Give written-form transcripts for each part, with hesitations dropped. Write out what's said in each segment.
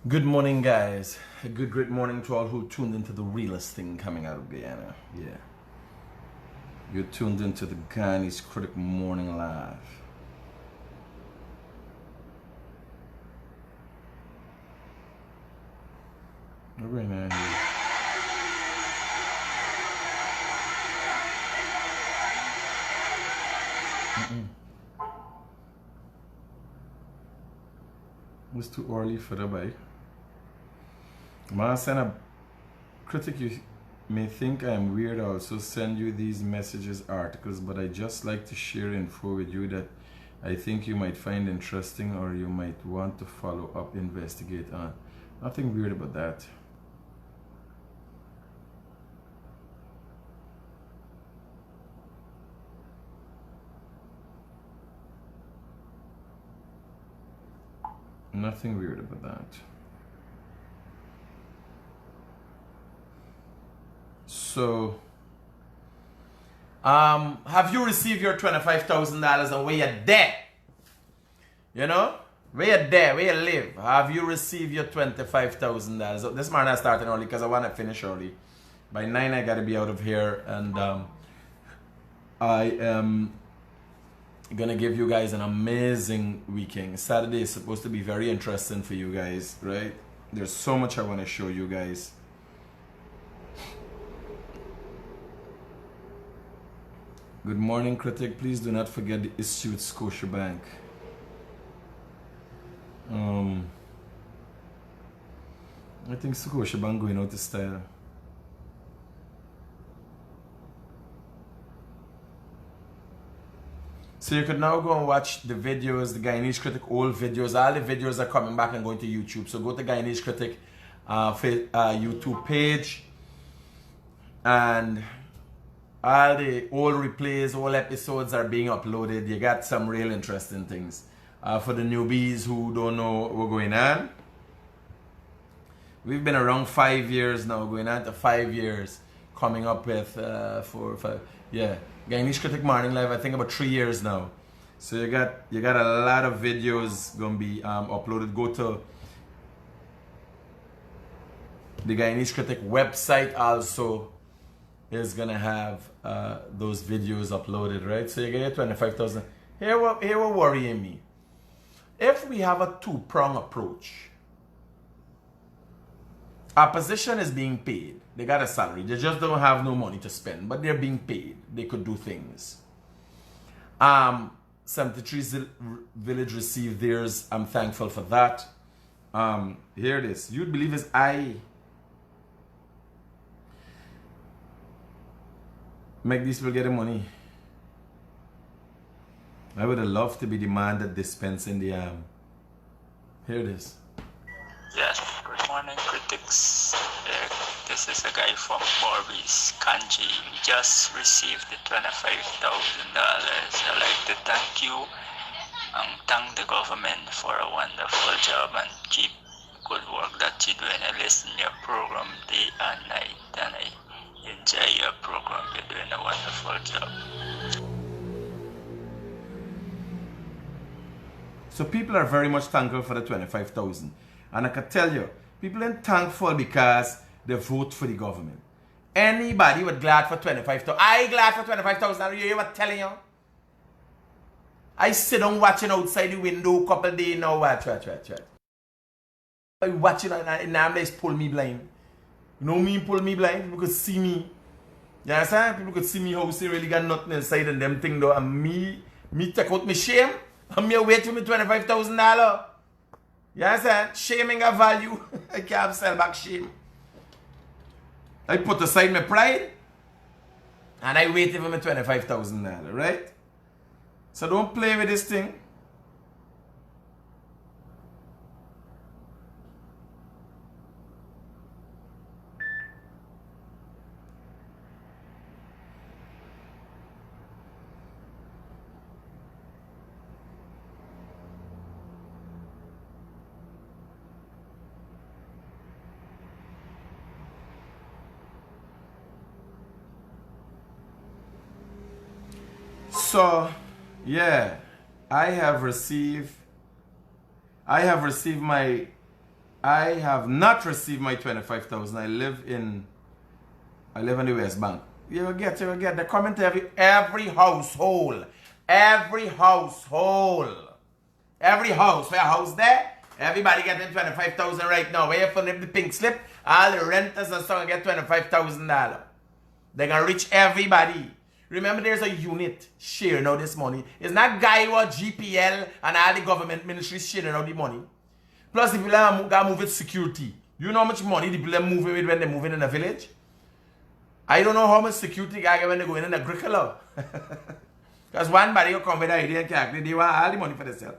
Good morning, guys. A good, great morning to all who tuned into the realest thing coming out of Guyana. Yeah. You're tuned into the Guyanese Critic Morning Live. All right, man. It's too early for the bike. Man, send a critic. You may think I'm weird. I also send you these messages, articles, but I just like to share info with you that I think you might find interesting or you might want to follow up, investigate on. Nothing weird about that. Nothing weird about that. So, have you received your $25,000 and where you're there? You know? Where you're there, where you live. Have you received your $25,000? This morning I started early because I want to finish early. By 9 I got to be out of here, and I am gonna give you guys an amazing weekend. Saturday is supposed to be very interesting for you guys, right? There's so much I want to show you guys. Good morning, Critic. Please do not forget the issue with Scotiabank. I think Scotiabank going out of style. So you could now go and watch the videos, the Guyanese Critic old videos. All the videos are coming back and going to YouTube. So go to Guyanese Critic YouTube page, and all the old replays, all episodes are being uploaded. You got some real interesting things. For the newbies who don't know what's going on, we've been around 5 years now, going on to 5 years, coming up with 4 or 5. Yeah, Guyanese Critic Morning Live, I think about 3 years now. So you got a lot of videos gonna be uploaded. Go to the Guyanese Critic website also is gonna have those videos uploaded, right? So you get your 25,000. Here what worrying me. If we have a two-prong approach, opposition is being paid. They got a salary. They just don't have no money to spend, but they're being paid. They could do things. 73 Village received theirs. I'm thankful for that. Here it is. You'd believe is I make these people get the money. I would have loved to be the man that dispensing the here it is. Yes, good morning, critics. This is a guy from Barbies, Kanji. We just received the $25,000. I'd like to thank you and thank the government for a wonderful job and keep good work that you do. And I listen to your program day and night, and I enjoy your program. You're doing a wonderful job. So people are very much thankful for the 25,000. And I can tell you, people are thankful because they vote for the government. Anybody would glad for 25,000. I glad for 25,000. You hear what I'm telling you? I sit down watching outside the window a couple of days now. Watch. I watching and now they pull me blind. You know me pull me blind? People could see me. You understand? People could see me how they really got nothing inside and them thing though. And me take out my shame. And me wait for me $25,000. You understand? Shaming a value. I can't sell back shame. I put aside my pride and I wait for my $25,000, right? So don't play with this thing. So, yeah, I have received my I have not received my 25,000. I live in the West Bank. You will get. They come into every household. Every household. Every house. Where a house there? Everybody getting 25,000 right now. Where you flip the pink slip, all the renters and stuff get $25,000. They're gonna reach everybody. Remember, there's a unit sharing out this money. It's not guy or GPL and all the government ministries sharing out the money. Plus, the people that move with security. You know how much money the people are moving with when they're moving in a village? I don't know how much security they get when they go in a curriculum. Because one body will come with an idea and calculate, they want all the money for themselves.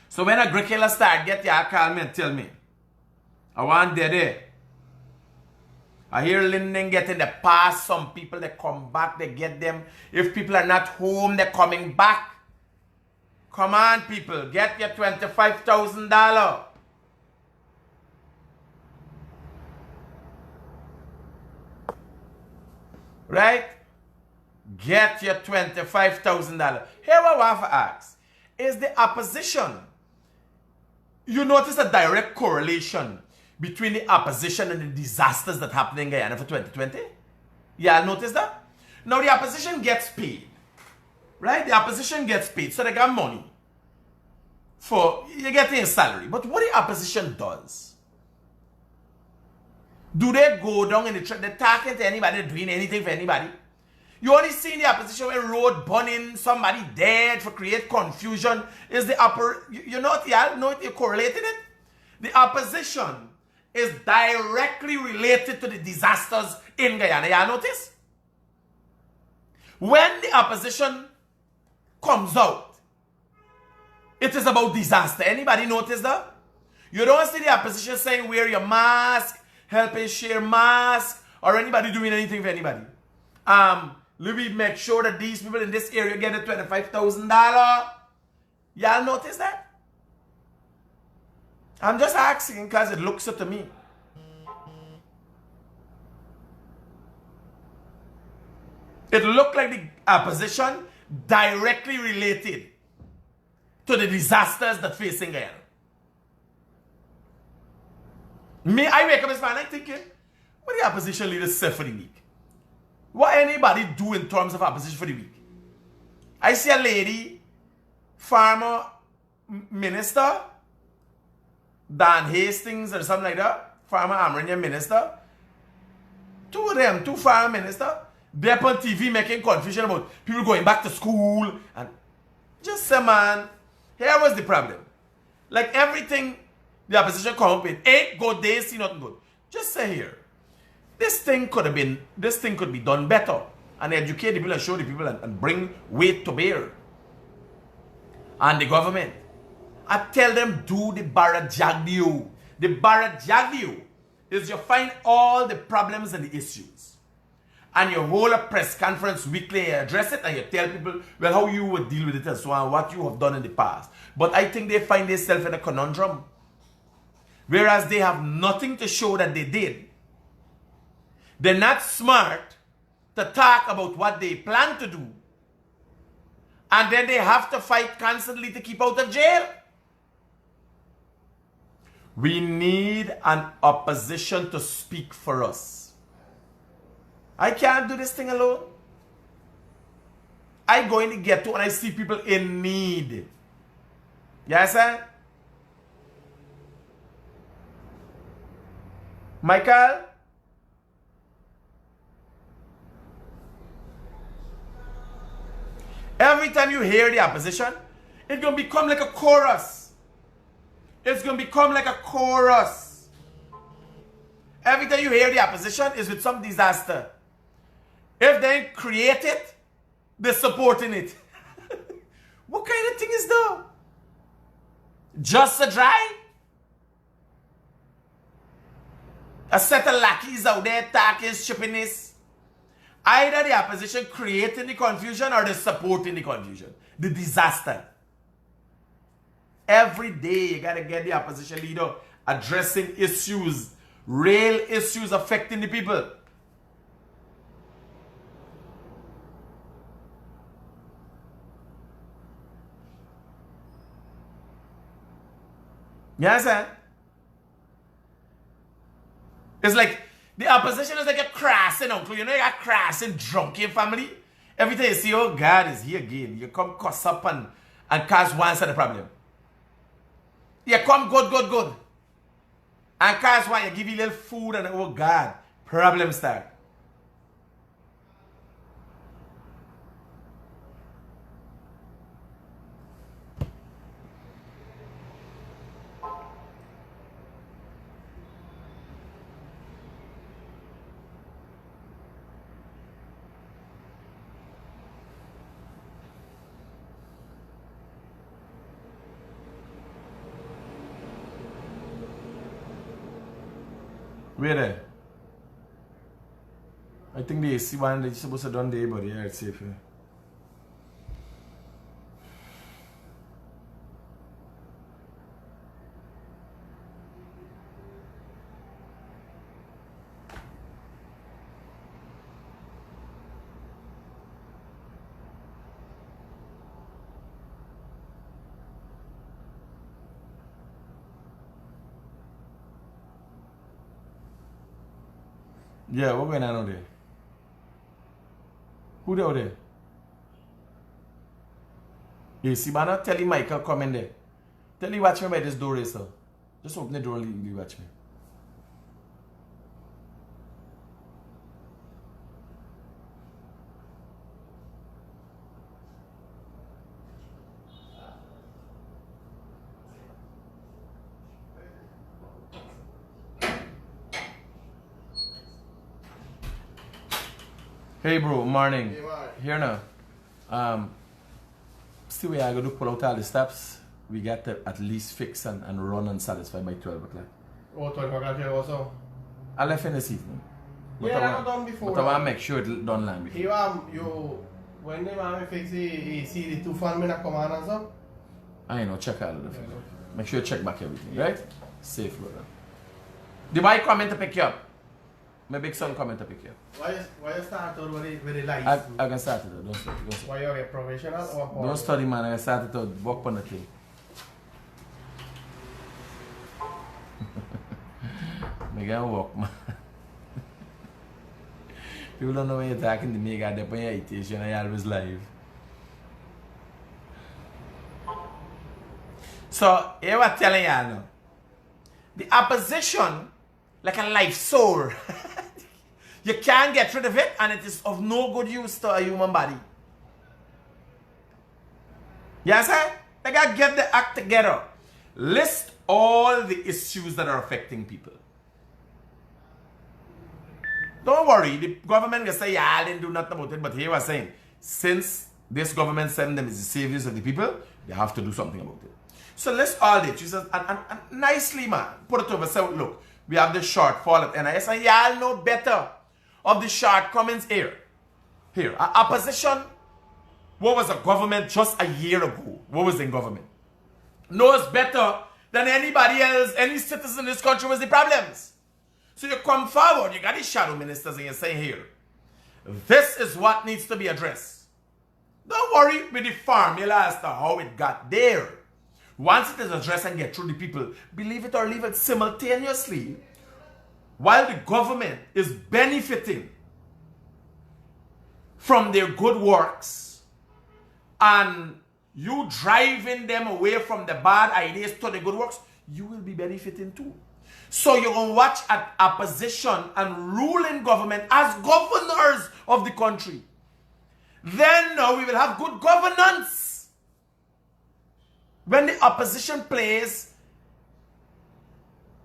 So when a curriculum start, get your call me and tell me. I want there. I hear Linden getting the pass. Some people, they come back, they get them. If people are not home, they're coming back. Come on, people, get your $25,000. Right? Get your $25,000. Here what I want to ask. Is the opposition, you notice a direct correlation between the opposition and the disasters that happened in Guyana for 2020? Yeah, notice that? Now the opposition gets paid. Right? The opposition gets paid, so they got money. You're getting a salary. But what the opposition does, do they go down in the truck, they're talking to anybody, doing anything for anybody? You only see in the opposition when road burning, somebody dead for create confusion. Is the you know what you're correlating it? The opposition is directly related to the disasters in Guyana. You notice? When the opposition comes out, it is about disaster. Anybody notice that? You don't see the opposition saying wear your mask, helping share mask, or anybody doing anything for anybody. Let me make sure that these people in this area get a $25,000. Y'all notice that? I'm just asking because it looks so to me. It looked like the opposition directly related to the disasters that facing Guyana. I wake up this morning thinking, what the opposition leaders say for the week? What anybody do in terms of opposition for the week? I see a lady, farmer minister, Dan Hastings or something like that, farmer Amranian minister. Two of them, two farmer ministers, they're on TV making confusion about people going back to school. And just say, man, here was the problem. Like everything the opposition come up with, 8 good days, see nothing good. Just say here, this thing could be done better. And educate the people and show the people and bring weight to bear. And the government. I tell them, do the Barajagdio. The Barajagdio is you find all the problems and the issues. And you hold a press conference weekly, you address it, and you tell people, well, how you would deal with it and so on, what you have done in the past. But I think they find themselves in a conundrum. Whereas they have nothing to show that they did. They're not smart to talk about what they plan to do. And then they have to fight constantly to keep out of jail. We need an opposition to speak for us. I can't do this thing alone. I go in the ghetto and I see people in need. Yes, sir? Michael? Every time you hear the opposition, it's going to become like a chorus. It's going to become like a chorus. Every time you hear the opposition is with some disaster. If they create it, they're supporting it. What kind of thing is that? Just a dry? A set of lackeys out there talking stupidness. Either the opposition creating the confusion or they're supporting the confusion. The disaster. Every day you gotta get the opposition leader addressing issues, real issues affecting the people. Yes, sir? It's like the opposition is like a crassing uncle. You know, you got crassing drunk in family. Every time you see, oh, God is here again. You come cuss up and cause one side of the problem. You come good. And cause one, you give you little food and oh, God, problem start. Where there? I think the AC one they're supposed to done there, but yeah, it's safe. Yeah, what's going on out there? Who there out there? Yeah, see, man, tell him Michael come in there. Tell him watch me by this door, sir. Just open the door and leave watch me. Hey bro, morning. Hey, man. Here now. See where I go to pull out all the steps. We got to at least fix and run and satisfy by 12 o'clock. Oh, 12 o'clock here also. I left in this evening. But Yeah, I that want, done before. But I want to make sure it's done long before. When the man fix the see the two fan me not come on and so. I know, check all of the make sure you check back everything, right? Safe, brother. The boy coming to pick you up. My big son coming to pick you up. Why you start out with the lights? I can start it out. Don't study. Why you a professional or Don't study, man. I can start it out. Walk on the thing. I can walk, man. People don't know when you're talking to me. God, when you're irritation, I always live. So, here I'm telling y'all now. The opposition, like a life sore. You can't get rid of it, and it is of no good use to a human body. Yes, sir? They gotta get the act together. List all the issues that are affecting people. Don't worry, the government will say, yeah, I didn't do nothing about it, but here we're saying, since this government sent them as the saviors of the people, they have to do something about it. So list all this. She says, and nicely, man, put it over. So look, we have the shortfall at NIS, and y'all know better of the shortcomings here. Here, opposition, what was a government just a year ago? What was in government? Knows better than anybody else, any citizen in this country was the problems. So you come forward, you got these shadow ministers, and you say here, this is what needs to be addressed. Don't worry with the formula as to how it got there. Once it is addressed and get through the people, believe it or leave it, simultaneously, while the government is benefiting from their good works and you driving them away from the bad ideas to the good works, you will be benefiting too. So you're going to watch at opposition and ruling government as governors of the country. Then now we will have good governance. When the opposition plays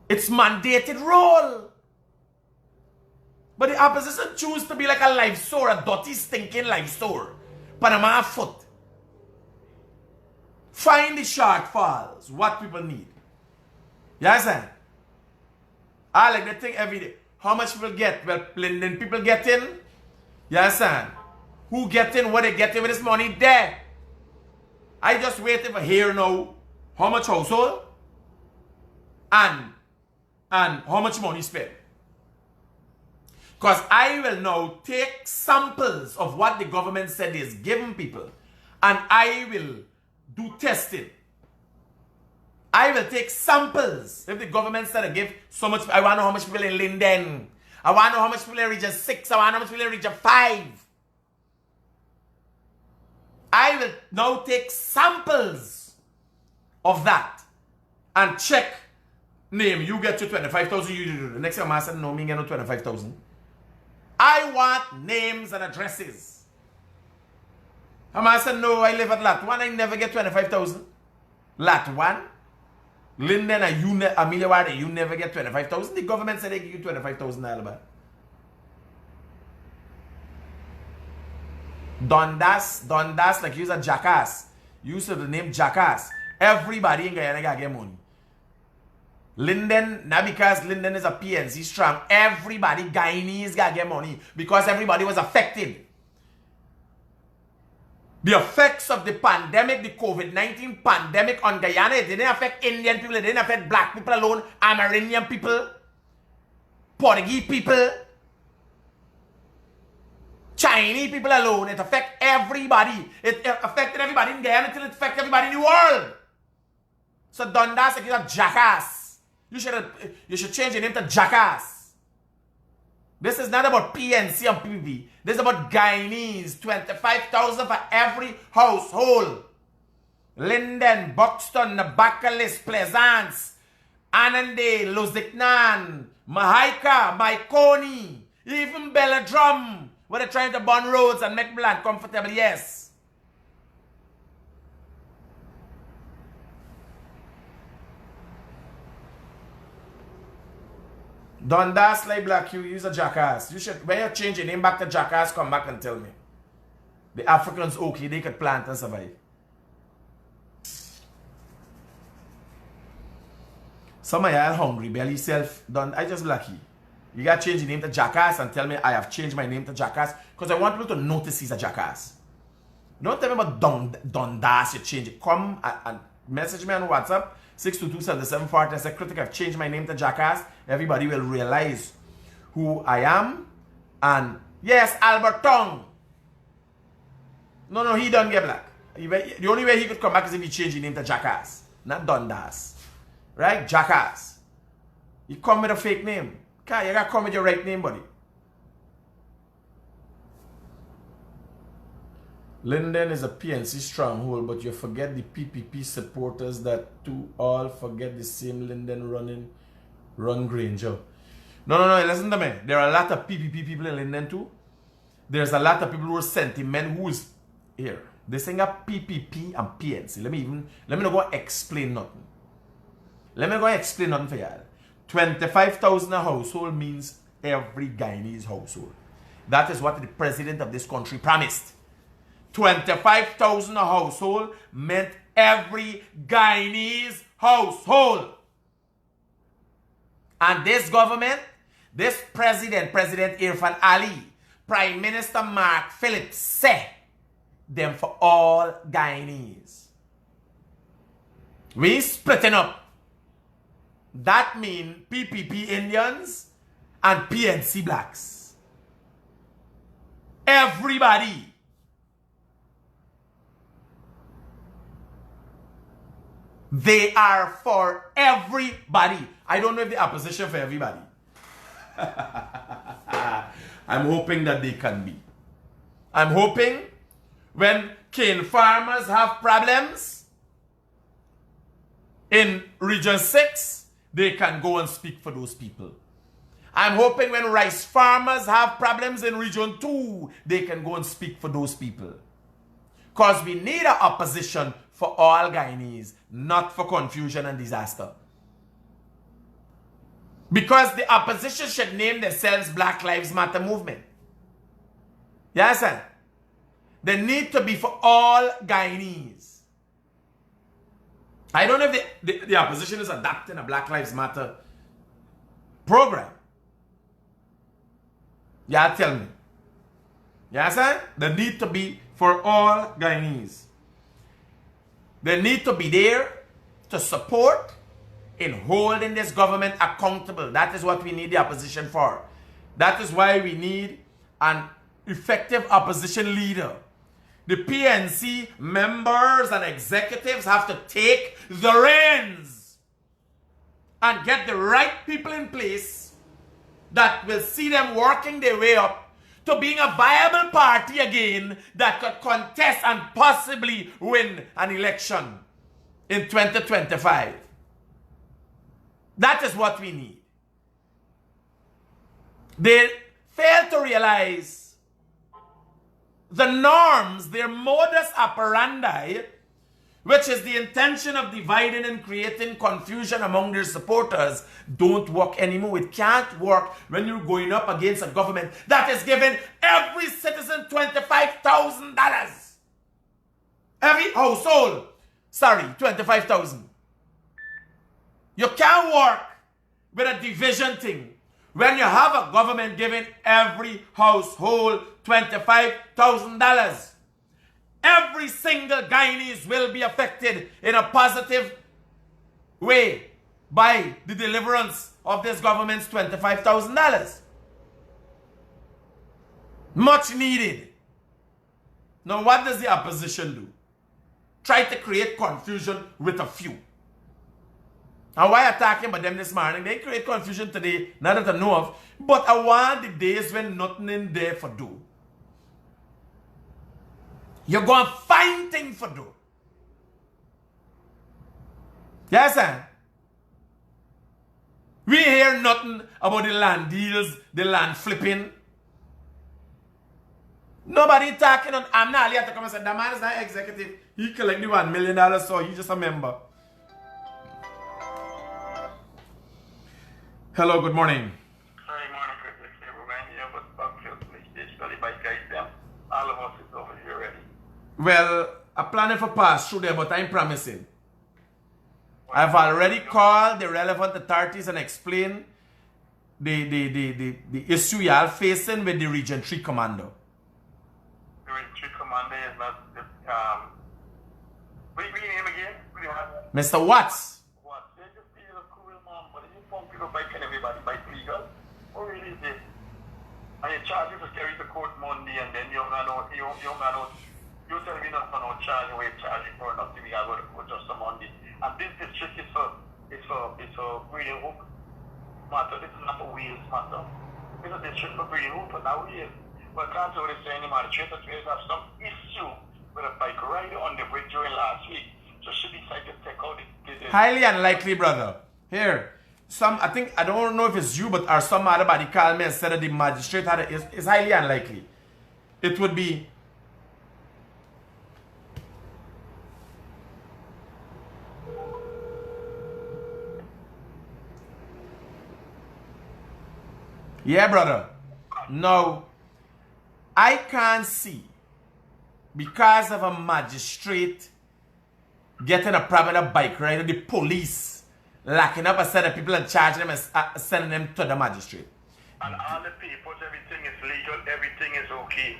its mandated role. But the opposition choose to be like a life store, a dirty, stinking life store. Panama foot. Find the shortfalls, what people need. You understand? I like the thing every day. How much people get? Well, then people get in. You understand? Who get in, what they get in with this money there. I just waiting for here now. How much household? And how much money spent. Because I will now take samples of what the government said is giving people, and I will do testing. I will take samples. If the government said to give so much, I want to know how much people in Linden. I want to know how much people in Region 6. I want to know how much people in Region 5. I will now take samples of that and check name. You get to 25,000. You do the next time I said no, me get no 25,000. I want names and addresses. I said no, I live at Lot 1. I never get 25,000. Lot 1. Linden and Amelia Ward, you never get 25,000. The government said they give you 25,000 Albert. Dundas, like he's a jackass. You said the name jackass. Everybody in Guyana got get money. Linden, not because Linden is a PNC strong. Everybody, Guyanese got get money because everybody was affected. The effects of the pandemic, the COVID-19 pandemic on Guyana, it didn't affect Indian people, it didn't affect black people alone, Amerindian people, Portuguese people, Chinese people alone. It affected everybody. It affected everybody in Guyana until it affected everybody in the world. So Dundas, like, you're a jackass. You should change your name to Jackass. This is not about PNC and PPP. This is about Guyanese. 25,000 for every household. Linden, Buxton, Nabakalis, Plaisance, Anande, Luziknan, Mahaika, Maikoni, even Belladrum, where they're trying to burn roads and make land comfortable, yes. Dundas like Black, you use a jackass. You should, when you change your name back to Jackass, come back and tell me. The Africans okay, they could plant and survive. Some of y'all hungry, belly self done. I just lucky. You gotta change your name to Jackass and tell me I have changed my name to Jackass because I want people to notice he's a jackass. Don't tell me about Dundas, you change it. Come and message me on WhatsApp. 622-7740 and say, Critic, I've changed my name to Jackass. Everybody will realize who I am. And yes, Albert Tong. No, he don't get black. The only way he could come back is if he changed his name to Jackass. Not Dundas. Right? Jackass. You come with a fake name. Okay, you gotta come with your right name, buddy. Linden is a PNC stronghold, but you forget the PPP supporters that too all forget the same Linden run Granger. No, listen to me. There are a lot of PPP people in Linden too. There's a lot of people who are sentiment who is here. They sing up PPP and PNC. Let me not go explain nothing. Let me go explain nothing for y'all. 25,000 a household means every Guyanese household. That is what the president of this country promised. 25,000 a household meant every Guyanese household. And this government, this President Irfan Ali, Prime Minister Mark Phillips said them for all Guyanese. We splitting up. That means PPP Indians and PNC blacks. Everybody. They are for everybody. I don't know if the opposition for everybody. I'm hoping that they can be. I'm hoping when cane farmers have problems in Region 6, they can go and speak for those people. I'm hoping when rice farmers have problems in Region 2, they can go and speak for those people. Because we need an opposition for all Guyanese, not for confusion and disaster. Because the opposition should name themselves Black Lives Matter movement. Yes, sir? They need to be for all Guyanese. I don't know if the opposition is adopting a Black Lives Matter program. Yeah, tell me. Yes, sir? They need to be for all Guyanese. They need to be there to support in holding this government accountable. That is what we need the opposition for. That is why we need an effective opposition leader. The PNC members and executives have to take the reins. and get the right people in place that will see them working their way up to being a viable party again that could contest and possibly win an election in 2025. That is what we need. They fail to realize the norms, their modus operandi, which is the intention of dividing and creating confusion among their supporters, don't work anymore. It can't work when you're going up against a government that is giving every citizen $25,000. Every household, $25,000. You can't work with a division thing when you have a government giving every household $25,000. Every single Guyanese will be affected in a positive way by the deliverance of this government's $25,000. Much needed. Now, what does the opposition do? Try to create confusion with a few. And why I'm talking about them this morning? They create confusion today, not that I know of, but I want the days when nothing in there for do. You're going to find things for do. Yes, sir? We hear nothing about the land deals, the land flipping. Nobody talking on. I'm not here to come and say, the man is not executive. He collect the $1 million, so he's just a member. Hello, good morning. Good morning, Critic. Everyone here, but Buckfield Police Station, by guys, them. All of us is over here already. Well, I'm planning for pass through there, but I'm promising. I've already called the relevant authorities and explained the issue you are facing with the Region 3 Commando. The Region 3 Commander is not, what do you name again? Mr. Watts. What? They just be a cool man, but you pump people biking everybody bike legal. What really is this? And you charge you to carry to court Monday, and then you tell me not for no charge, you charge you for nothing, we go to court just on Monday. And this district is for breeding hook matter. This is not a wheels matter. It's a district for breeding hook, but not wheels. But I can't tell you any magistrate that we have some issue with a bike rider on the bridge during last week. So she decided to take out the Highly unlikely, brother. Here, I don't know if it's you, but or some other body called me and said that the magistrate had it's highly unlikely. It would be yeah, brother. No, I can't see because of a magistrate getting a problem with a bike rider, the police locking up a set of people and charging them and sending them to the magistrate. And all the papers, everything is legal, everything is okay.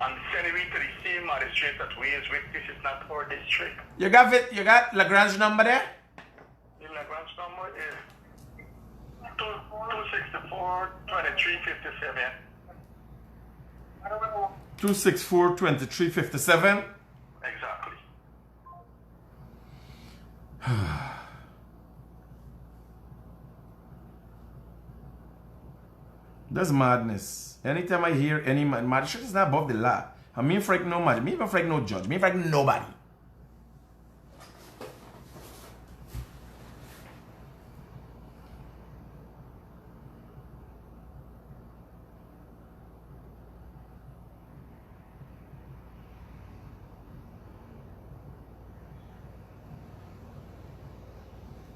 And sending me to the same magistrate that we is with, this is not our district. You got Lagrange number there? The Lagrange number is 264 2357. 264 2357. Exactly. That's madness. Anytime I hear any magistrate is not above the law. I mean, frick no magistrate. Me even frick no judge. Me frick nobody.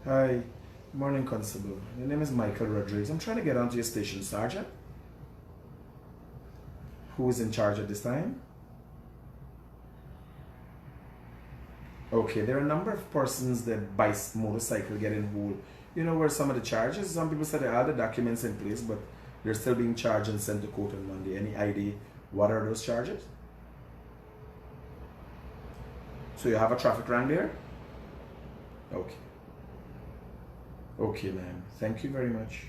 Hi, morning, Constable. Your name is Michael Rodriguez. I'm trying to get onto your station, Sergeant. Who is in charge at this time? Okay, there are a number of persons that by motorcycle get involved. You know where some of the charges? Some people said they had the documents in place, but they're still being charged and sent to court on Monday. Any idea what are those charges? So you have a traffic rank there? Okay. Okay, ma'am. Thank you very much.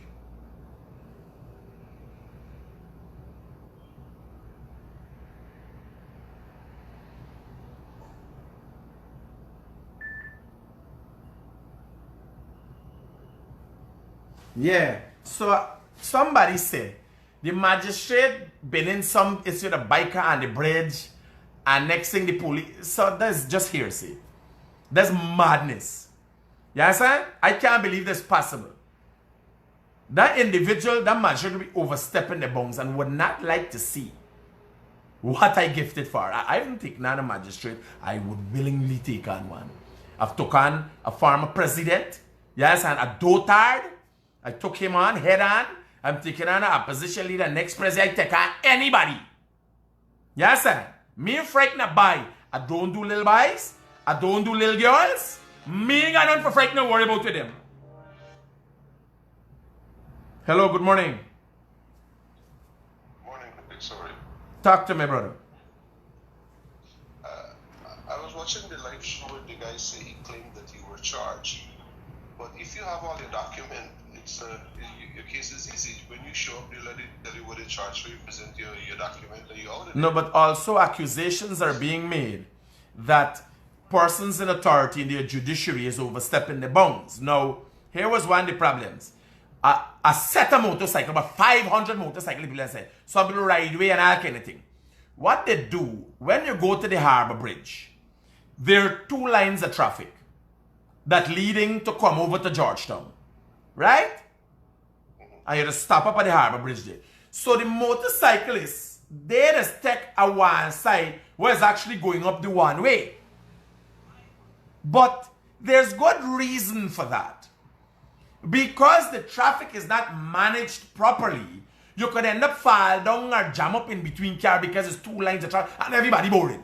Yeah. So somebody said the magistrate been in some issue with a biker on the bridge, and next thing the police. So that's just hearsay. That's madness. You understand? I can't believe this possible. That individual, that magistrate will be overstepping the bounds and would not like to see what I gifted for. I haven't taken on a magistrate. I would willingly take on one. I've took on a former president. Yes, and a dotard. I took him on head on. I'm taking on an opposition leader. Next president, I take on anybody. Yes, sir. Me frightened a boy. I don't do little boys. I don't do little girls. Me ain't got nothing for frightened to worry about with them. Hello, good morning. Morning, Critic, sorry. Talk to me, brother. I was watching the live show where the guy said he claimed that you were charged. But if you have all your document, your case is easy. When you show up, they let it tell you what they charge for. You present your document, and you out of No, but also accusations are being made that persons in authority in the judiciary is overstepping the bounds. Now, here was one of the problems. A set of motorcycle, about 500 motorcycle people, say, some people ride away and all kind of thing. What they do, when you go to the harbour bridge, there are two lines of traffic that leading to come over to Georgetown. Right? And you just stop up at the harbour bridge there. So the motorcyclists, they just take a one side where it's actually going up the one way. But there's good reason for that. Because the traffic is not managed properly, you could end up fall down or jam up in between cars because it's two lines of traffic and everybody boarding.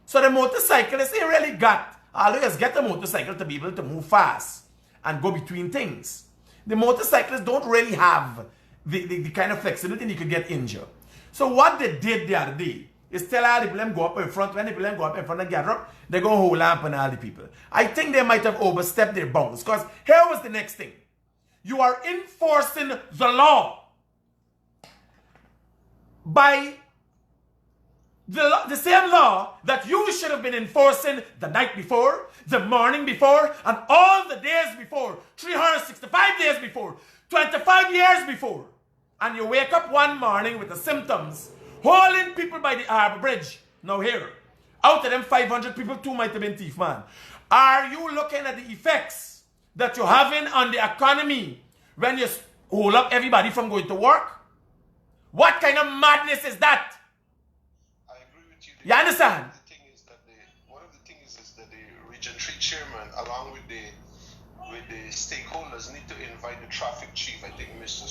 So the motorcyclists, they really got, always get the motorcycle to be able to move fast and go between things. The motorcyclists don't really have the kind of flexibility, and you could get injured. So what they did the other day is tell all the people them go up in front. When the people them go up in front and gather up, they're going to hold up on all the people. I think they might have overstepped their bounds. Because here was the next thing. You are enforcing the law by the same law that you should have been enforcing the night before, the morning before, and all the days before, 365 days before, 25 years before. And you wake up one morning with the symptoms, hauling people by the harbour bridge. Now here, out of them 500 people, 2 might have been thief, man. Are you looking at the effects that you're having on the economy when you hold up everybody from going to work? What kind of madness is that? I agree with you. You understand? The thing is that one of the things is that the Region 3 chairman, along with the stakeholders, need to invite the traffic chief, I think Mr.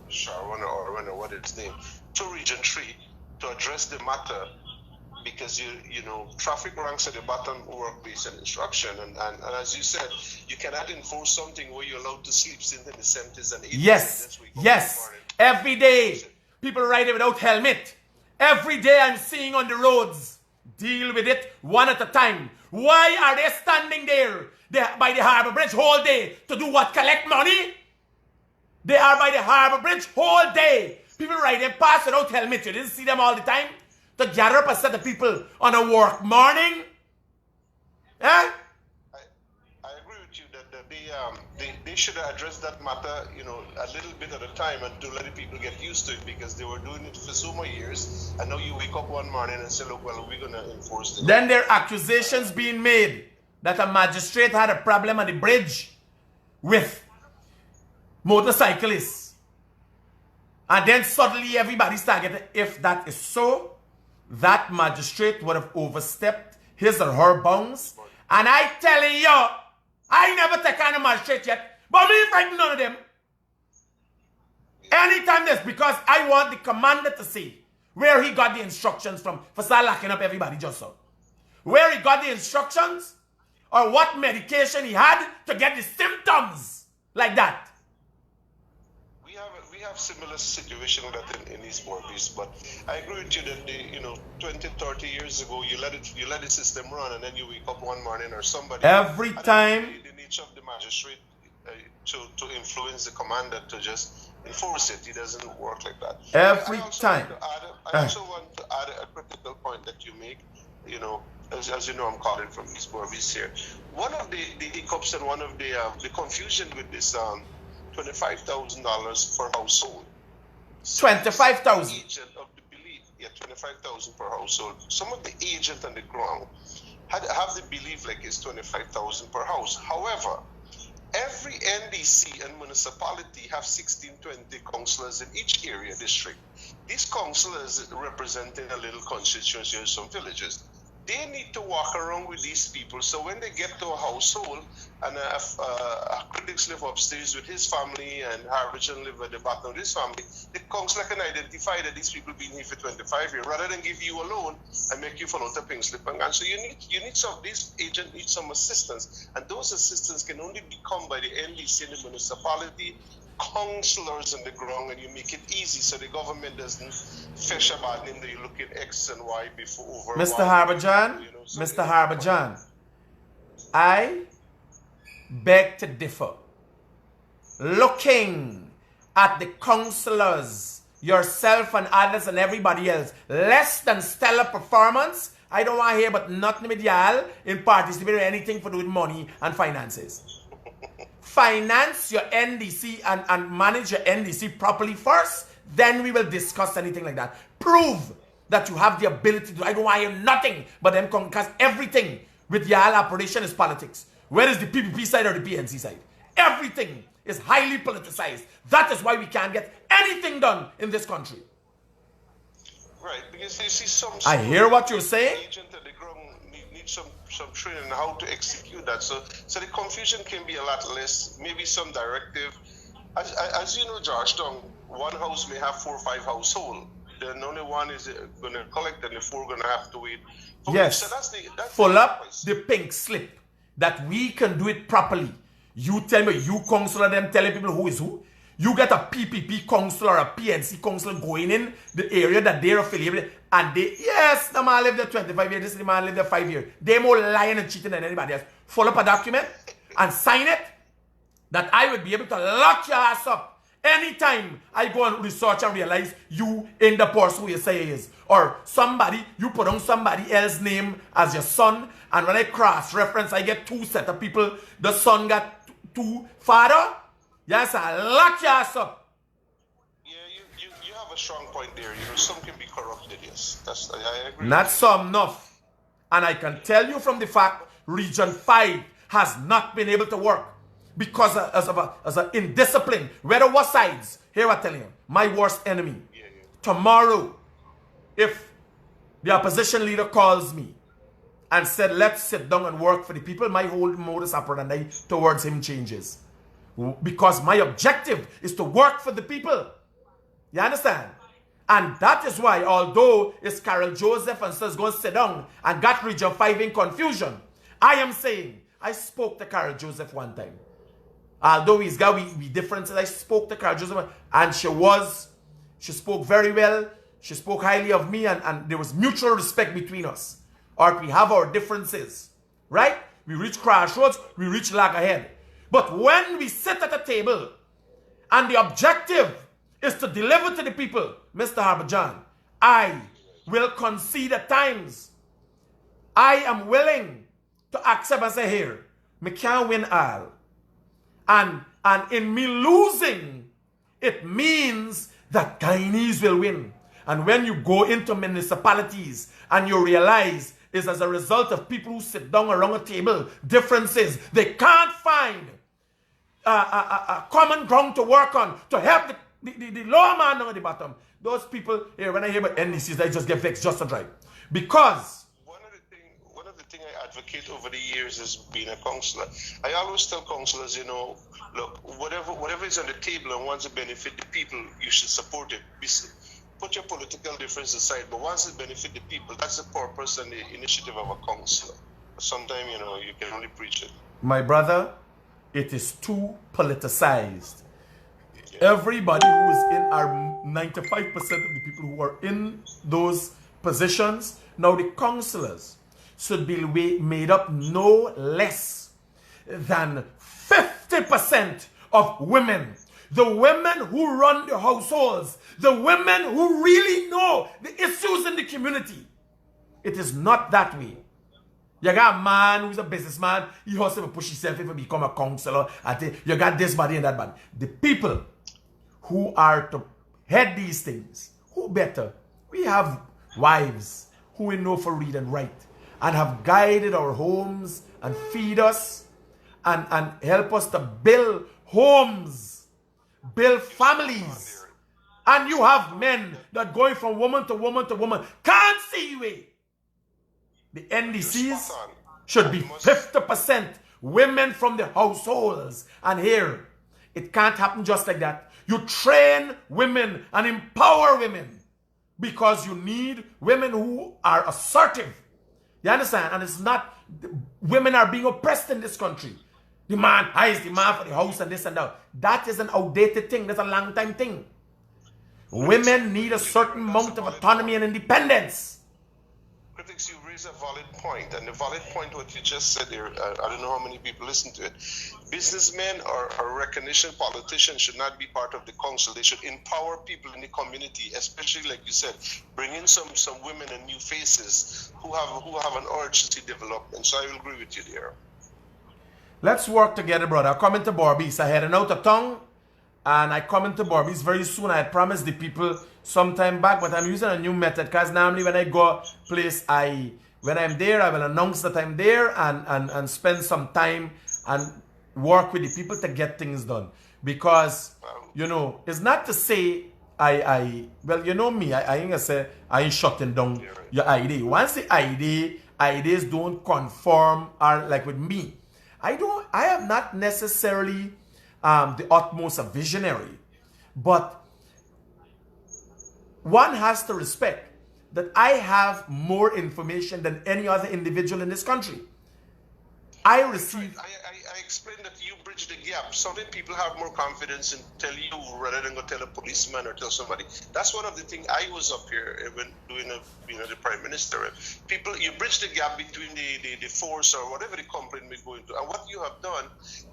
Sharon or what is his name, to Region 3 to address the matter, because you know traffic ranks at the bottom work based on instruction, and as you said, you cannot enforce something where you're allowed to sleep since in the 70s and 80s. Yes. Every day people riding without helmet. Every day I'm seeing on the roads. Deal with it one at a time. Why are they standing there by the harbour bridge whole day to do what? Collect money? They are by the harbour bridge whole day. People riding past without helmet. You didn't see them all the time? To gather up a set of people on a work morning? Eh? I agree with you that they should address that matter, you know, a little bit at a time, and to let the people get used to it, because they were doing it for so many years, and now you wake up one morning and say, look, well, we're going to enforce this. Then there are accusations being made that a magistrate had a problem on the bridge with motorcyclists. And then suddenly everybody started getting, if that is so, that magistrate would have overstepped his or her bounds. And I telling you, I never take on a magistrate yet, but me frightened none of them. Anytime this, because I want the commander to see where he got the instructions from for start locking up everybody just so. Where he got the instructions, or what medication he had to get the symptoms like that. We have similar situation with that in East Bordeaux, but I agree with you that 20, 30 years ago you let the system run, and then you wake up one morning or somebody every time the nature of the magistrate to influence the commander to just enforce it. It doesn't work like that. Every time. I also want to add a critical point that you make. You know, as you know, I'm calling from East Bordeaux here. One of the hiccups and one of the confusion with this $25,000 per household. 25,000. Agent of the belief, yeah, 25,000 per household. Some of the agents on the ground have the belief like it's 25,000 per house. However, every NDC and municipality have 16-20 councillors in each area district. These councillors representing a little constituency in some villages. They need to walk around with these people, so when they get to a household and a Critic live upstairs with his family and harbourbrige live at the bottom of his family, the councillor can identify that these people been here for 25 years, rather than give you a loan and make you follow the pink slip. And so you need some, these agents need some assistance, and those assistance can only be come by the NDC and the municipality, councillors on the ground, and you make it easy so the government doesn't fish about him that you look at X and Y before over. Mr. Harbourbrige, you know, so Mr. Harbourbrige, I beg to differ. Looking at the councillors, yourself and others and everybody else, less than stellar performance, I don't want to hear but nothing with y'all in participating in anything to do with money and finances. Finance your NDC and manage your NDC properly first, then we will discuss anything like that. Prove that you have the ability to. I don't want to hear nothing but them come, because everything with y'all operation is politics. Where is the PPP side or the PNC side? Everything is highly politicized. That is why we can't get anything done in this country. Right, because you see some I hear what you're saying. Agent at the ground need some training on how to execute that. So the confusion can be a lot less. Maybe some directive. As you know, Georgetown, one house may have 4 or 5 households. Then only one is going to collect, and the 4 going to have to wait. Yes. So that's full up the pink slip that we can do it properly. You tell me, you councillor, them telling people who is who. You get a PPP councillor or a PNC councillor going in the area that they're affiliated, and they, yes, the man lived there 25 years, this man lived there 5 years. They're more lying and cheating than anybody else. Fill up a document and sign it, that I would be able to lock your ass up anytime I go and research and realize you in the person who you say is. Or somebody, you put on somebody else's name as your son, and when I cross-reference, I get 2 set of people. The son got 2 father. Yes, I lock your ass up. Yeah, you have a strong point there. You know, some can be corrupted, yes. I agree. Not some, enough. And I can tell you from the fact, Region 5 has not been able to work because of an indiscipline. Whether what sides? Here I tell you, my worst enemy. Yeah. Tomorrow, if the opposition leader calls me and said, let's sit down and work for the people, my whole modus operandi towards him changes. Because my objective is to work for the people. You understand? And that is why, although it's Carol Joseph and says go sit down and got Region 5 in confusion, I am saying, I spoke to Carol Joseph one time. Although he's got we differences, I spoke to Carol Joseph, and she spoke very well. She spoke highly of me, and there was mutual respect between us. Or we have our differences, right? We reach crossroads, we reach loggerhead. But when we sit at a table and the objective is to deliver to the people, Mr. Harbourbrige, I will concede at times. I am willing to accept and say, here, me can't win all. And in me losing, it means that Guyanese will win. And when you go into municipalities and you realize it's as a result of people who sit down around a table, differences, they can't find a common ground to work on to help the lower man down at the bottom. Those people, here, when I hear about NDCs, I just get vexed just to drive. Because one of the things I advocate over the years is being a councillor. I always tell councillors, you know, look, whatever is on the table and wants to benefit the people, you should support it. Put your political difference aside, but once it benefits the people, that's the purpose and the initiative of a councillor. Sometimes, you know, you can only preach it. My brother, it is too politicized. Yeah. Everybody who is in our 95% of the people who are in those positions, now the councillors should be made up no less than 50% of women. The women who run the households, the women who really know the issues in the community. It is not that way. You got a man who's a businessman, he has to push himself to become a counselor. You got this body and that body. The people who are to head these things, who better? We have wives who we know for read and write and have guided our homes and feed us and help us to build homes, build families. And you have men that going from woman to woman to woman can't see you. The NDCs should be 50% women from the households. And here, it can't happen just like that. You train women and empower women because you need women who are assertive. You understand? And it's not, women are being oppressed in this country. The man is the man for the house and this and that. That is an outdated thing. That's a long time thing. Women need a certain amount of autonomy and independence. Critics, you raise a valid point, and the valid point what you just said there, I don't know how many people listen to it. Businessmen or recognition politicians should not be part of the council. They should empower people in the community, especially like you said, bring in some women and new faces who have an urge to see development. So I will agree with you there. Let's work together, brother. I come into Barbies. I heading out of town, and I come into Barbies very soon. I promised the people some time back, but I'm using a new method because normally when I go place, when I'm there, I will announce that I'm there and spend some time and work with the people to get things done. Because, you know, it's not to say well, you know me, I ain't gonna say I ain't shutting down your idea. Once the ideas don't conform, are like with me, I am not necessarily the utmost a visionary, but one has to respect that I have more information than any other individual in this country. I explained that you bridge the gap. Some people have more confidence in tell you rather than go tell a policeman or tell somebody. That's one of the things I was up here when doing the prime minister. People, you bridge the gap between the force or whatever the complaint may go into. And what you have done,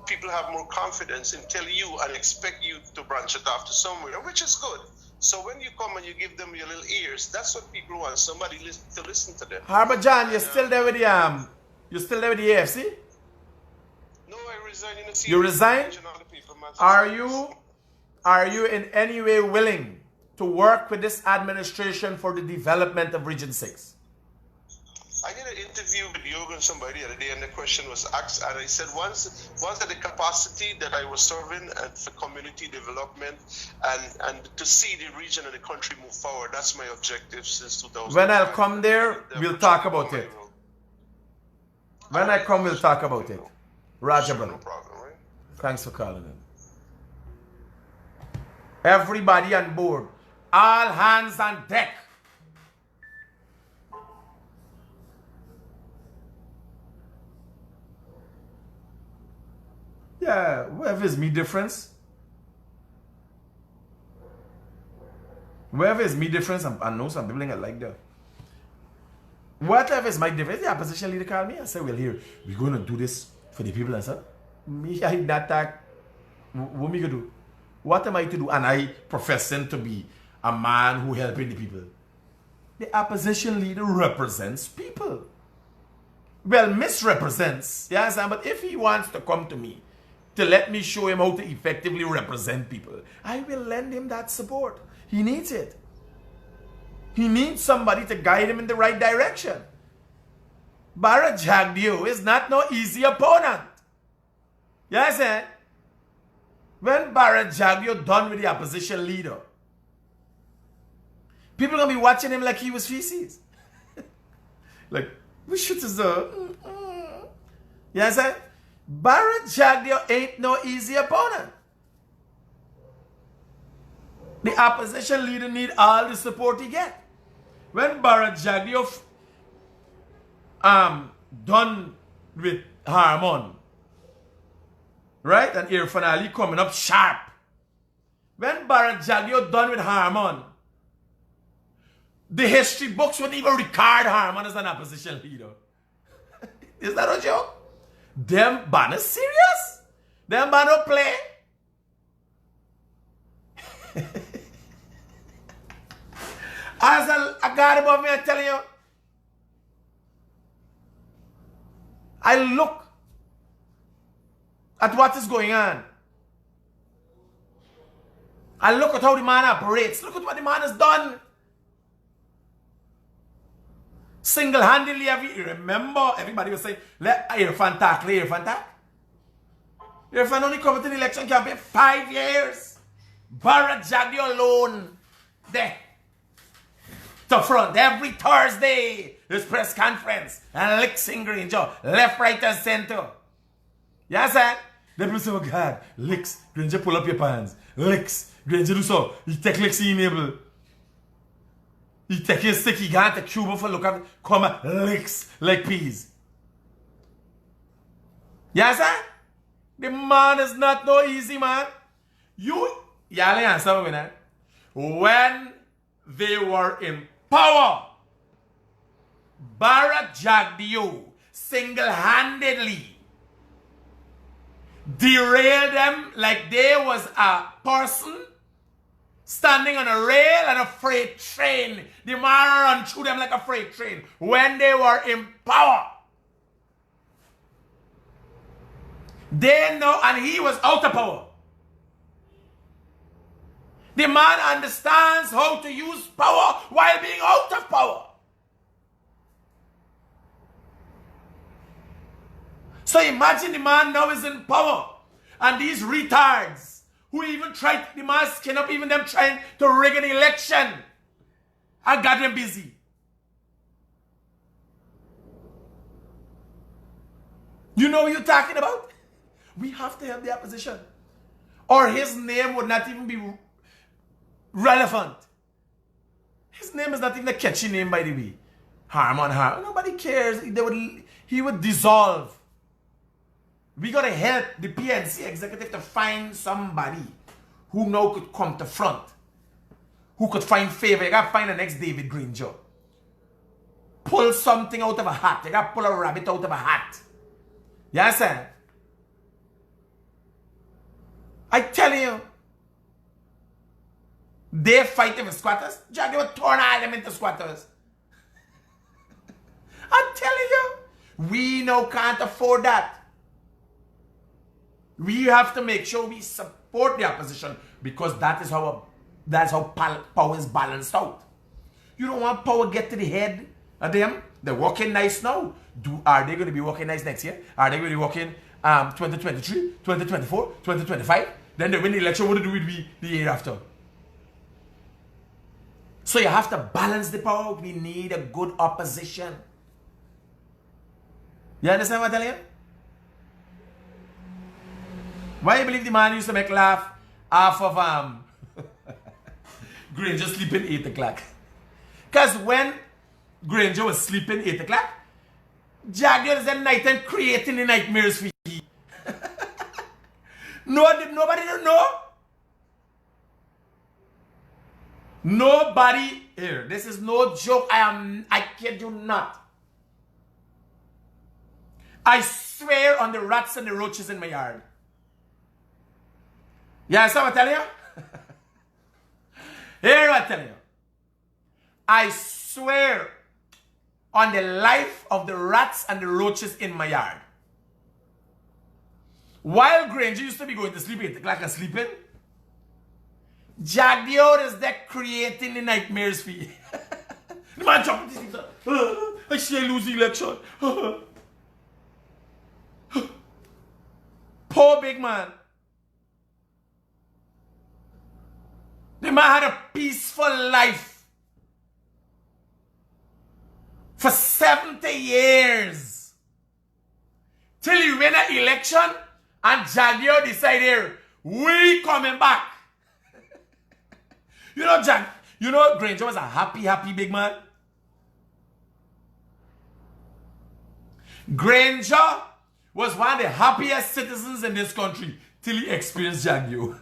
people have more confidence in tell you and expect you to branch it off to somewhere, which is good. So when you come and you give them your little ears, that's what people want. Somebody to listen to them. Harbour John, you're still there with the AFC? No, I resigned in the You resigned? Are you in any way willing to work with this administration for the development of Region 6? I did an interview with Yoga and somebody the other day, and the question was asked, and I said, once at the capacity that I was serving and for community development and to see the region and the country move forward, that's my objective since 2000. When I'll come there, we'll talk about it. When I come, we'll talk about it. Roger, brother. No problem, right? Thanks for calling in. Everybody on board. All hands on deck. Yeah, wherever is me difference. Wherever is me difference, I know some people ain't like that. Whatever is my difference, the opposition leader called me and said, well, here, we're going to do this for the people. And said, me, I not that. What me going to do? What am I to do? And I professing to be a man who helping the people. The opposition leader represents people. Well, misrepresents. You understand? But if he wants to come to me to let me show him how to effectively represent people, I will lend him that support. He needs it. He needs somebody to guide him in the right direction. Barra Jagdeo is not no easy opponent. You understand? When Barra Jagdeo done with the opposition leader, people are going to be watching him like he was feces. Like, we should have done. You understand? Barra Jagdeo ain't no easy opponent. The opposition leader need all the support he get. When Barra Jagdeo done with Harmon, right? And Irfan Ali coming up sharp. When Barra Jagdeo done with Harmon, the history books wouldn't even record Harmon as an opposition leader. Is that a joke? Them ban is serious? Them ban no play? As a God above me, I'm telling you, I look at what is going on. I look at how the man operates. Look at what the man has done. Single-handedly, remember, everybody was saying, let Irfan tackle Irfan tackle. Irfan only come to the election campaign 5 years. Barrett Jagdio alone there. To front every Thursday, his press conference and licks Granger, left, right, and center. Yes, sir? Then people say, oh God, licks, Granger pull up your pants. Licks, Granger do so. He take licks enable. He take his stick, he got the Cuba for look at come and licks like peas. Yes, sir? The man is not no easy, man. Y'all answer me that. When they were in power, Barrett Jagdio single-handedly derailed them like they was a person standing on a rail and a freight train. The man run through them like a freight train when they were in power. They know, and he was out of power. The man understands how to use power while being out of power. So imagine the man now is in power. And these retards who even tried, the man skin up, even them trying to rig an election. I got them busy. You know what you're talking about? We have to help the opposition. Or his name would not even be relevant. His name is not even a catchy name, by the way. Harmon. Nobody cares. He would dissolve. We got to help the PNC executive to find somebody who now could come to front. Who could find favor. You got to find the next David Granger. Pull something out of a hat. You got to pull a rabbit out of a hat. You understand? I tell you, they fighting with squatters. Jack, they would turn all them into squatters. I'm telling you, we now can't afford that. We have to make sure we support the opposition because that's how power is balanced out. You don't want power get to the head of them. They're working nice now. Are they going to be working nice next year? Are they going to be working 2023, 2024, 2025? Then they win the election. What do we do the year after? So you have to balance the power. We need a good opposition. You understand what I'm telling you? Why you believe the man used to make laugh half of Granger sleeping 8 o'clock? Because when Granger was sleeping 8 o'clock, Jagger is at night and creating the nightmares for you. Nobody don't know. Nobody here. This is no joke. I kid you not. I swear on the rats and the roaches in my yard. Yeah, so I tell you. Here I tell you. I swear on the life of the rats and the roaches in my yard. While Granger used to be going to sleep 8 o'clock and sleeping, Jagdio is there creating the nightmares for you. The man jumping to sleep. I see I lose the election. Poor big man. The man had a peaceful life for 70 years. Till he win an election and Jagdio decided, we coming back. You know Granger was a happy big man. Granger was one of the happiest citizens in this country till he experienced Jagdio.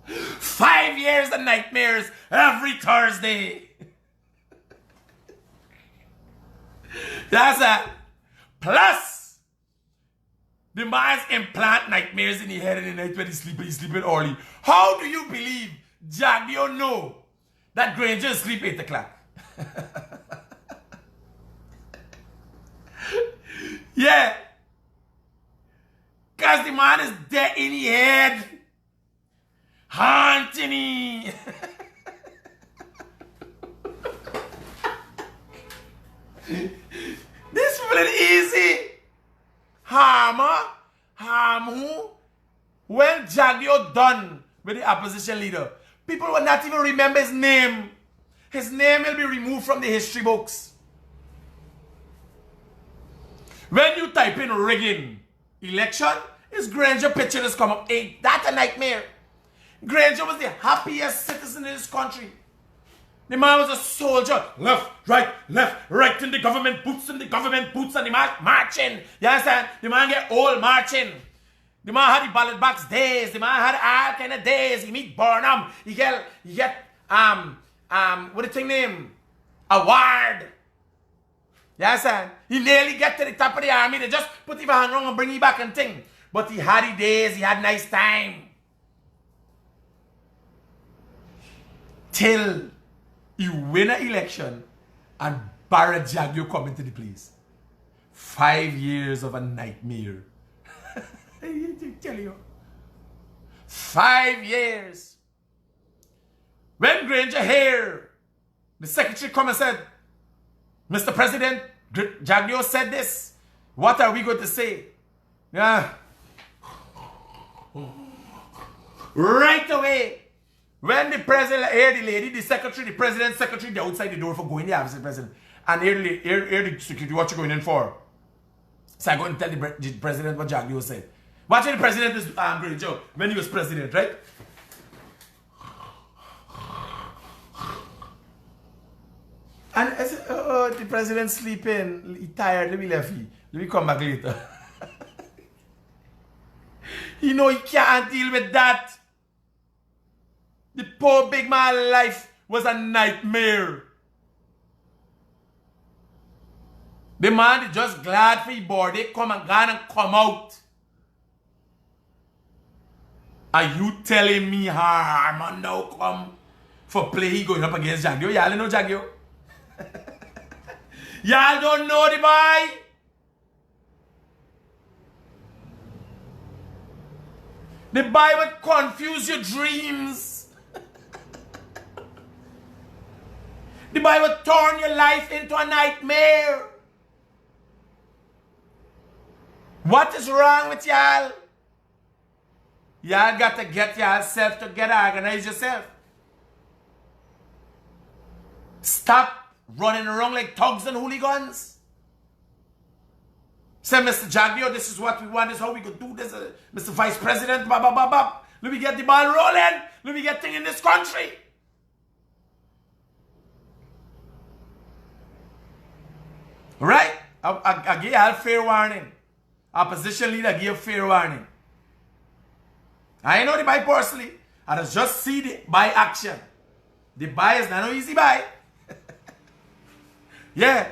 5 years of nightmares every Thursday. That's it. Plus, the man's implant nightmares in the head in the night when he's sleeping early. How do you believe Jagdio know that Granger sleep 8 o'clock? Yeah. Because the man is dead in the head. Anthony. This feeling easy. Harm who? When Jagio done with the opposition leader, people will not even remember his name. His name will be removed from the history books. When you type in rigging election, his Granger picture has come up. Hey, that's a nightmare. Granger was the happiest citizen in this country. The man was a soldier. Left, right in the government boots, and the man marching. You understand? The man get old marching. The man had the ballot box days. The man had all kind of days. He meet Burnham. He get what the thing name? Award. You understand? He nearly get to the top of the army. They just put him hand wrong and bring him back and thing. But he had the days. He had nice time. Till you win an election and Barrett Jagio come into the place. 5 years of a nightmare. I tell you. 5 years. When Granger here, the secretary come and said, Mr. President, Jagio said this. What are we going to say? Yeah. Right away. When the president heard the lady, the secretary, the president's secretary, they're outside the door for going to the office of the president. And hear the security, what you going in for? So I go and tell the president what Jagio said. Watching the president is Granger when he was president, right? And I said, oh, the president's sleeping. He's tired. Let me leave him. Let me come back later. You know he can't deal with that. The poor big man's life was a nightmare. The man is just glad for his body come and gone and come out. Are you telling me Harman now come for play he going up against Jagio? Y'all know Jagio? Y'all don't know the boy? The boy would confuse your dreams. The boy would turn your life into a nightmare. What is wrong with y'all? Y'all got to get yourself together, organize yourself. Stop running around like thugs and hooligans. Say, Mr. Jagio, this is what we want, this is how we could do this. Mr. Vice President, blah, blah, blah, blah. Let me get the ball rolling. Let me get things in this country. Right? I give you a fair warning. Opposition leader give a fair warning. I know the buy personally. I just see the buy action. The buy is not no easy buy. Yeah.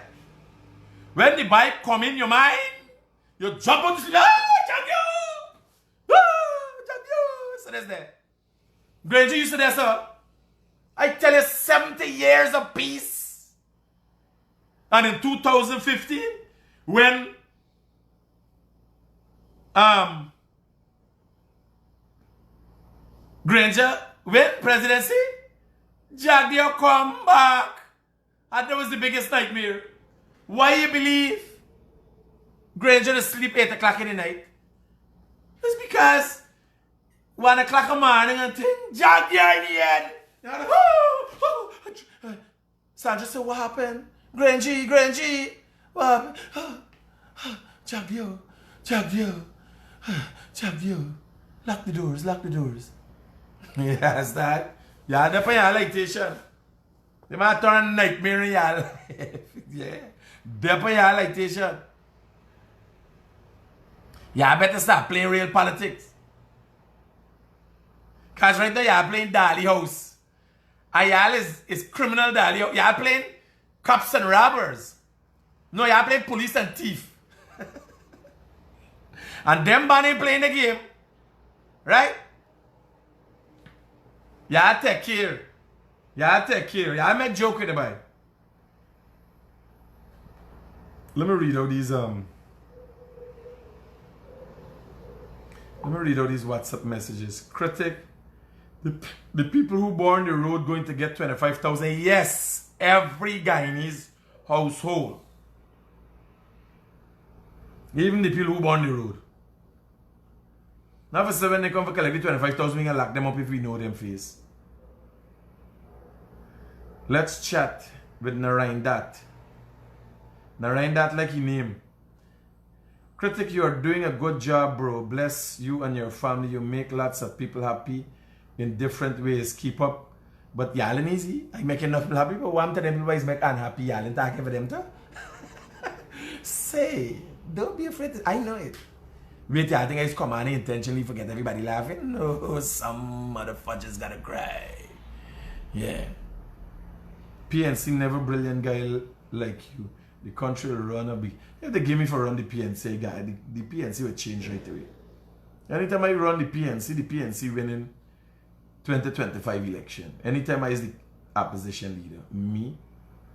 When the buy come in your mind, you jump on the street. Jagio! Jagio! So that's there. Granger used to there, sir. I tell you, 70 years of peace. And in 2015, when Granger went presidency, Jagio come back. And that was the biggest nightmare. Why you believe Granger is sleep 8 o'clock in the night? It's because 1 o'clock in the morning and thing, Jagio in the end. Sandra said, what happened? Granger, what happened? Jagio, lock the doors. Yes, that. Yeah, that's for your lightation. They might turn a nightmare in your life. Yeah, that's for your lightation. Yeah, I better start playing real politics. Because right now, y'all playing Dolly House. And y'all is criminal Dolly House. Y'all playing cops and robbers. No, y'all playing police and thief. And them bunny playing the game. Right? Y'all take care. Y'all make joke with the boy. Let me read out these Let me read out these WhatsApp messages. Critic, the people who born the road going to get 25,000. Yes, every Guyanese household. Even the people who born the road. Now for 7 they come for collect the 25,000, we can lock them up if we know them face. Let's chat with Narayan-Dat. Narayan-Dat like your name. Critic, you are doing a good job, bro. Bless you and your family. You make lots of people happy in different ways. Keep up. But y'all ain't easy. I make enough people happy, but one time people is make unhappy. Y'all ain't talking for them too. Say, don't be afraid. I know it. Wait, I think I just come on and intentionally forget everybody laughing. No, some motherfuckers gotta cry. Yeah. PNC never brilliant guy like you. The country will run a big. If they give me for run the PNC guy, the PNC will change right away. Anytime I run the PNC winning 2025 election. Anytime I is the opposition leader, me,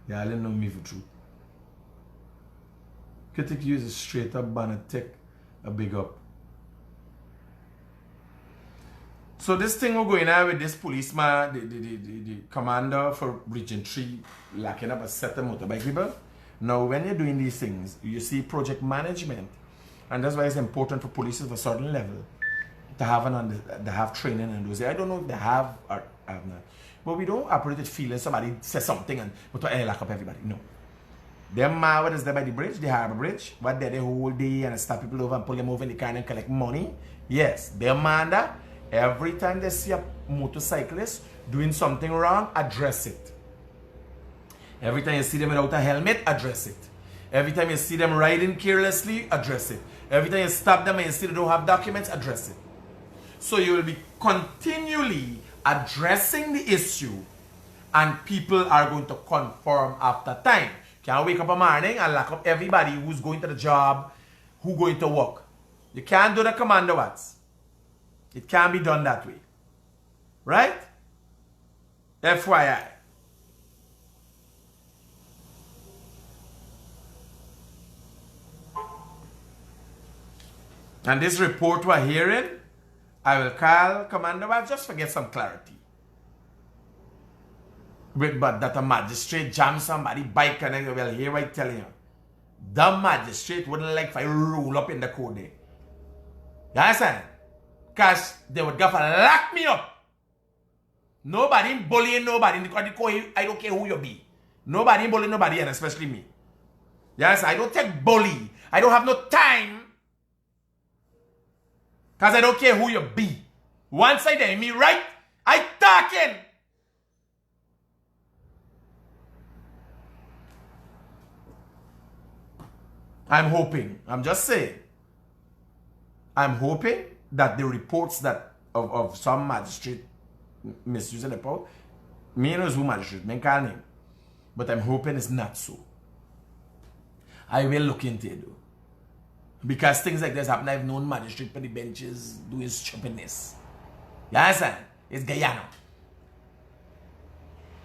y'all don't know me for true. Critic use a straight up banner tech a big up. So this thing we're going on with this policeman, the commander for Region 3 locking up a set of motorbike people. Now when you're doing these things, you see project management. And that's why it's important for police of a certain level to have training and those. I don't know if they have or have not. But we don't operate with feeling somebody says something and but lock up everybody. No. Them what is there by the bridge, the harbour bridge, what they the whole day and stop people over and pull them over in the car and collect money. Yes, them man that every time they see a motorcyclist doing something wrong, address it. Every time you see them without a helmet, address it. Every time you see them riding carelessly, address it. Every time you stop them and you see they don't have documents, address it. So you will be continually addressing the issue and people are going to conform after time. Can't wake up a morning and lock up everybody who's going to the job, who going to work. You can't do the commando words. It can't be done that way. Right? FYI. And this report we're hearing, I will call Commander Wife just to get some clarity. But that a magistrate jam somebody bike and I well here I tell you. The magistrate wouldn't like if I roll up in the code there. You understand? Because they would go for lock me up. Nobody bullying nobody. I don't care who you be. Nobody bullying nobody and especially me. Yes, I don't take bully. I don't have no time. Because I don't care who you be. Once I dare me right, I talking. I'm hoping, I'm just saying, I'm hoping that the reports that of some magistrate misusing the power, me knows who magistrate, me can't name, but I'm hoping it's not so. I will look into it though. Because things like this happen. I've known magistrate for the benches doing stupidness. You understand? It's Guyana.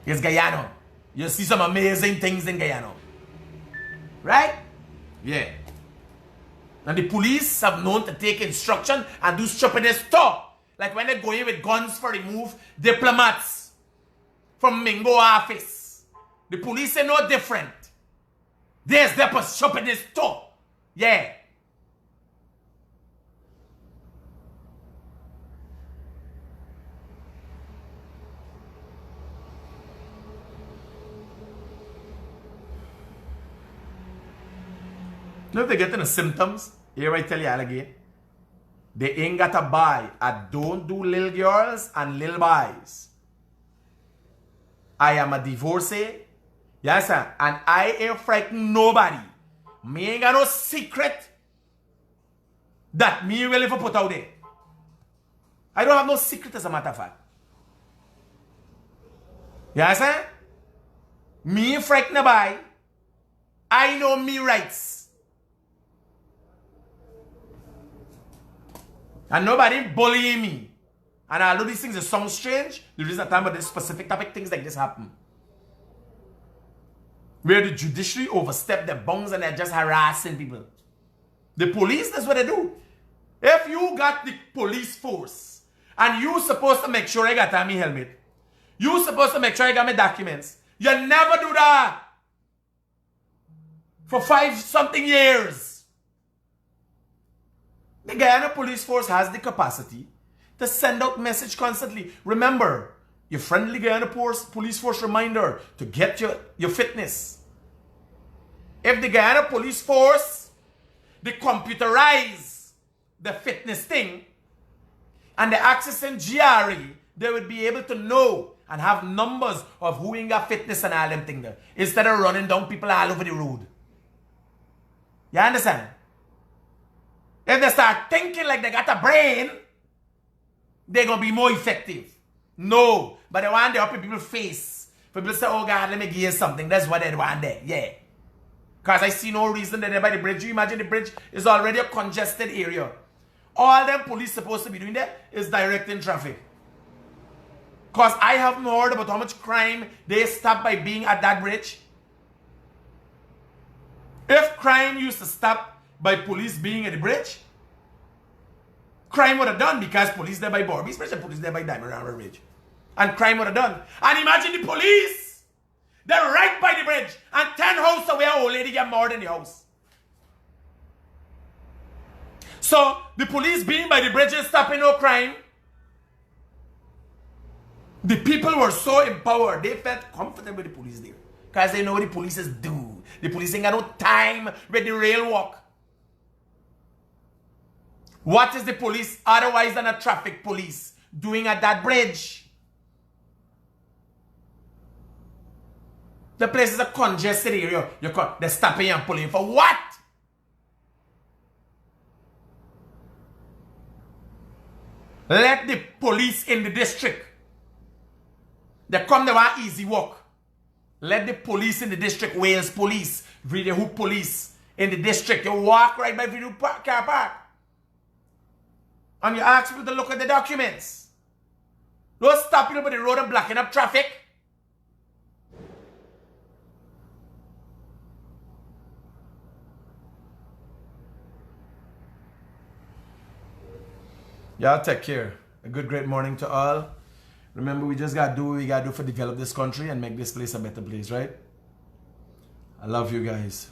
It's Guyana. You see some amazing things in Guyana. Right? Yeah. And the police have known to take instruction and do stupidness too. Like when they go in with guns for remove diplomats from Mingo office. The police are no different. There's the stupidness too. Yeah. You know if they getting the symptoms, here I tell you all again, they ain't got to buy. I don't do little girls and little boys. I am a divorcee, yes sir, and I ain't frightened nobody. Me ain't got no secret that me willing to put out there. I don't have no secret as a matter of fact. Yes sir? Me ain't frightened nobody. I know me rights. And nobody bullying me. And although these things sound strange, there is a time where this specific topic, things like this happen. Where the judiciary overstep their bounds and they're just harassing people. The police, that's what they do. If you got the police force and you supposed to make sure I got on my helmet, you supposed to make sure I got my documents, you never do that for 5-something years. The Guyana police force has the capacity to send out message constantly. Remember, your friendly Guyana police force reminder to get your fitness. If the Guyana police force, they computerize the fitness thing and they access in GRE, they would be able to know and have numbers of who in got fitness and all them things there, instead of running down people all over the road. You understand? If they start thinking like they got a brain, they're going to be more effective. No, but they want to up in people's face. People say, oh God, let me give you something. That's what they want there. Yeah. Because I see no reason that they're by the bridge. You imagine the bridge is already a congested area. All them police supposed to be doing there is directing traffic. Because I haven't heard about how much crime they stop by being at that bridge. If crime used to stop by police being at the bridge, crime would have done, because police there by Borby's Bridge and police there by Diamond River Bridge. And crime would have done. And imagine the police, they're right by the bridge, and 10 houses away, an old lady get murdered in the house. So, the police being by the bridge is stopping no crime. The people were so empowered, they felt comfortable with the police there. Because they know what the police do. The police ain't got no time with the rail walk. What is the police otherwise than a traffic police doing at that bridge? The place is a congested area. They're stopping and pulling for what? Let the police in the district, they come, they want easy walk. Let the police in the district, Wales police, Video Hoop police in the district, you walk right by Video car park. And you ask people to look at the documents. Don't stop people by the road and blocking up traffic. Y'all take care. A good, great morning to all. Remember, we just got to do what we got to do for develop this country and make this place a better place, right? I love you guys.